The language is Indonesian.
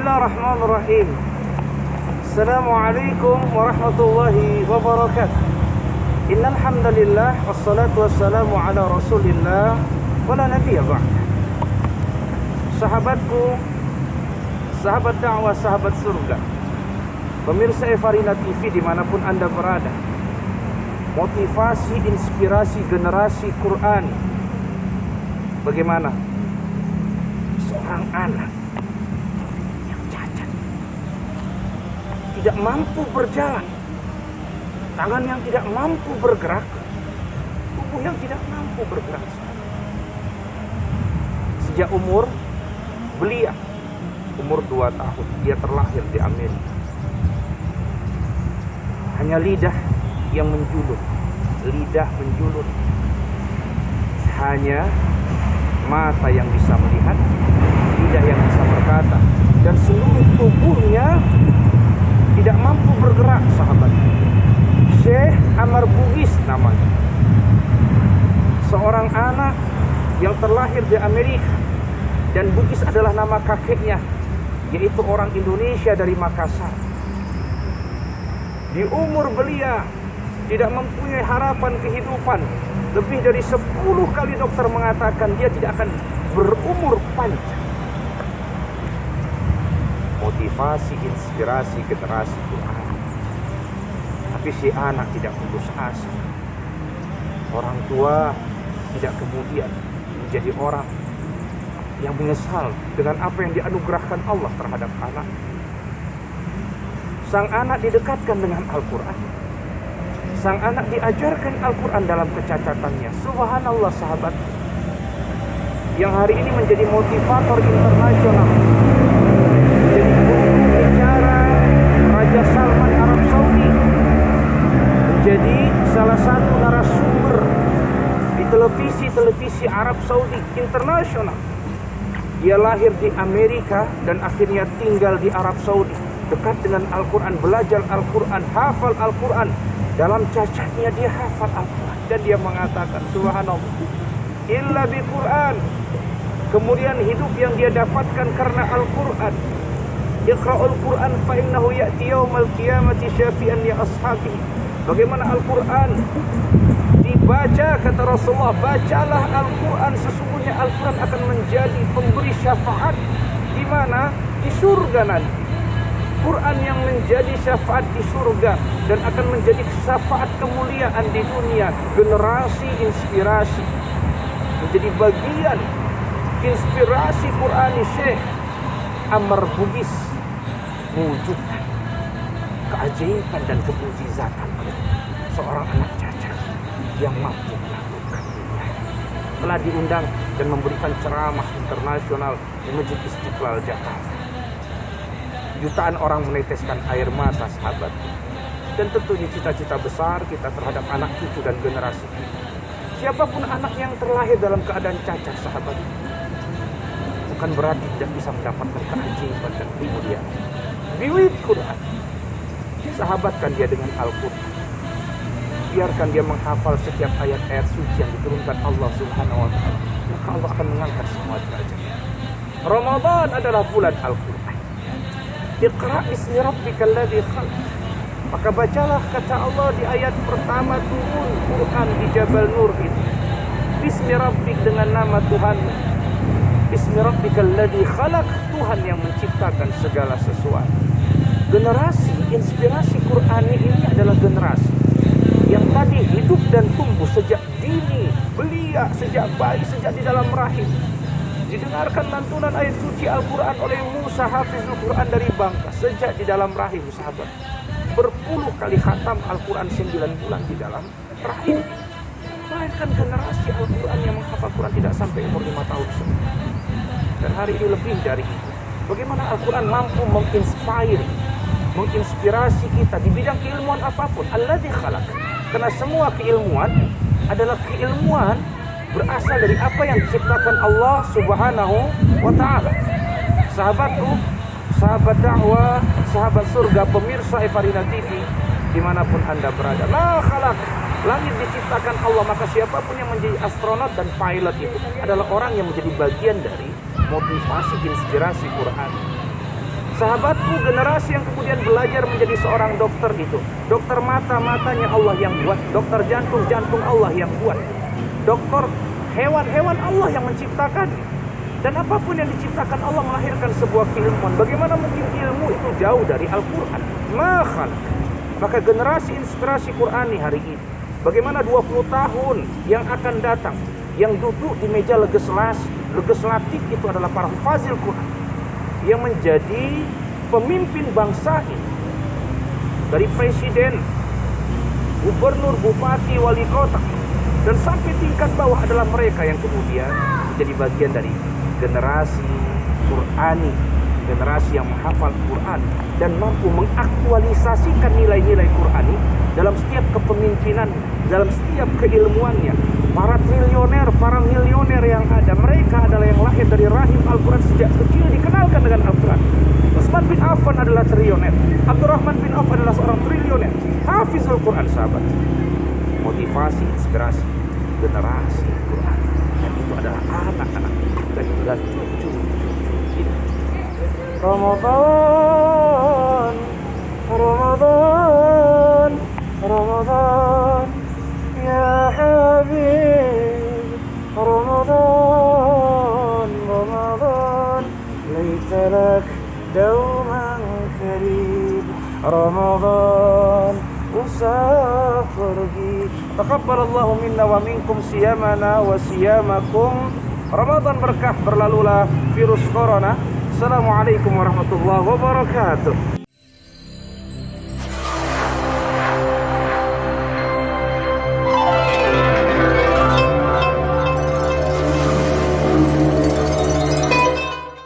Bismillahirrahmanirrahim. Assalamualaikum warahmatullahi wabarakatuh. Innal hamdalillah wassalatu wassalamu ala Rasulillah wala nabiyya ba'd. Sahabatku, sahabat dakwah, sahabat surga, pemirsa Evarina TV dimanapun Anda berada, motivasi, inspirasi generasi Quran. Bagaimana seorang anak yang cacat, tidak mampu berjalan, tangan yang tidak mampu bergerak, tubuh yang tidak mampu bergerak. Sejak umur belia, umur 2 tahun, dia terlahir di Amerika. Hanya lidah yang menjulur, lidah menjulur. Hanya mata yang bisa melihat, lidah yang bisa berkata, dan seluruh tubuhnya tidak mampu bergerak, sahabat. Syekh Amar Bugis namanya, seorang anak yang terlahir di Amerika, dan Bugis adalah nama kakeknya, yaitu orang Indonesia dari Makassar. Di umur belia, tidak mempunyai harapan kehidupan. Lebih dari 10 kali dokter mengatakan dia tidak akan berumur panjang. Motivasi, inspirasi generasi Quran. Tapi si anak tidak putus asa. Orang tua tidak kemudian menjadi orang yang menyesal dengan apa yang dianugerahkan Allah terhadap anak. Sang anak didekatkan dengan Al-Quran. Sang anak diajarkan Al-Quran dalam kecacatannya. Subhanallah, sahabat, yang hari ini menjadi motivator internasional, menjadi guru bicara Raja Salman Arab Saudi, menjadi salah satu narasumber di televisi Arab Saudi internasional. Dia lahir di Amerika dan akhirnya tinggal di Arab Saudi, dekat dengan Al-Quran, belajar Al-Quran, hafal Al-Quran. Dalam cacatnya dia hafal Al-Quran, dan dia mengatakan, subhanallah, illa bi Quran. Kemudian hidup yang dia dapatkan karena Al-Quran. Iqra'ul Quran fa innahu ya'ti yaumal qiyamati syafi'an li ashabihi. Bagaimana Al-Quran dibaca, kata Rasulullah, bacalah Al-Quran, sesungguhnya Al-Quran akan menjadi pemberi syafaat di mana? Di surga nanti. Quran yang menjadi syafaat di surga dan akan menjadi syafaat kemuliaan di dunia. Generasi inspirasi, menjadi bagian inspirasi Qurani. Syekh Amar Bugis mewujudkan keajaiban dan kemukjizatan seorang anak cacat yang mampu melakukan dunia. Telah diundang dan memberikan ceramah internasional di Masjid Istiqlal Jakarta. Jutaan orang meneteskan air mata, sahabat. Dan tentunya cita-cita besar kita terhadap anak cucu dan generasi kita. Siapapun anak yang terlahir dalam keadaan cacat, sahabat, bukan berarti tidak bisa mendapatkan keajaiban dan kemuliaan. Biwit Quran, sahabatkan dia dengan Al-Quran. Biarkan dia menghafal setiap ayat-ayat suci yang diturunkan Allah Subhanahu wa ta'ala. Maka Allah akan mengangkat semua derajat. Ramadan adalah bulan Al-Quran. Iqra' bismi rabbikal ladzi khalaq. Maka bacalah kata Allah di ayat pertama turun Quran di Jabal Nur itu. Bismi rabbik, dengan nama Tuhan. Bismi rabbikal ladzi khalaq, Tuhan yang menciptakan segala sesuatu. Generasi inspirasi Quran ini adalah generasi yang tadi hidup dan tumbuh sejak dini, belia, sejak bayi, sejak di dalam rahim. Didengarkan lantunan ayat suci Al-Quran oleh Musa Hafizul Quran dari bangka sejak di dalam rahim, sahabat. Berpuluh kali khatam Al-Quran 9 bulan di dalam rahim. Melahirkan generasi Al-Quran yang menghafal Quran tidak sampai umur 5 tahun. Dan hari ini lebih dari itu. Bagaimana Al-Quran mampu menginspirasi kita di bidang keilmuan apapun. Alladzi khalaq. Karena semua keilmuan adalah keilmuan berasal dari apa yang diciptakan Allah Subhanahu wa ta'ala. Sahabatku, sahabat dakwah, sahabat surga, pemirsa Evarina TV dimanapun Anda berada, la khalaq, langit diciptakan Allah. Maka siapapun yang menjadi astronot dan pilot itu adalah orang yang menjadi bagian dari motivasi inspirasi Quran. Sahabatku, generasi yang kemudian belajar menjadi seorang dokter itu, dokter mata, matanya Allah yang buat, dokter jantung, jantung Allah yang buat, dokter hewan-hewan Allah yang menciptakan. Dan apapun yang diciptakan Allah melahirkan sebuah keilmuan. Bagaimana mungkin ilmu itu jauh dari Al-Quran? Maka generasi inspirasi Qurani hari ini, bagaimana 20 tahun yang akan datang, yang duduk di meja legislatif itu adalah para hufazil Quran, yang menjadi pemimpin bangsa ini, dari presiden, gubernur, bupati, wali kota, dan sampai tingkat bawah adalah mereka yang kemudian menjadi bagian dari generasi Qurani, generasi yang menghafal Quran dan mampu mengaktualisasikan nilai-nilai Qurani dalam setiap kepemimpinan, dalam setiap keilmuannya. Para triliuner, para milioner yang ada, mereka adalah yang lahir dari rahim Al-Quran sejak kecil, dikenalkan dengan Al-Quran. Utsman bin Affan adalah triliuner, Abdurrahman bin Auf adalah seorang triliuner, hafizul Quran, sahabat. Motivasi, inspirasi generasi Quran, dan itu adalah anak-anak dan juga cucu kita. Ramadan, Ramadan, Ramadan, ya Habib, Ramadan, Ramadan, laita lak dauman karib, Ramadan, usah pergi. Taqabbalallahu minna wa minkum siyamana wa siyamakum. Ramadan berkah, berlalulah virus corona. Assalamualaikum warahmatullahi wabarakatuh.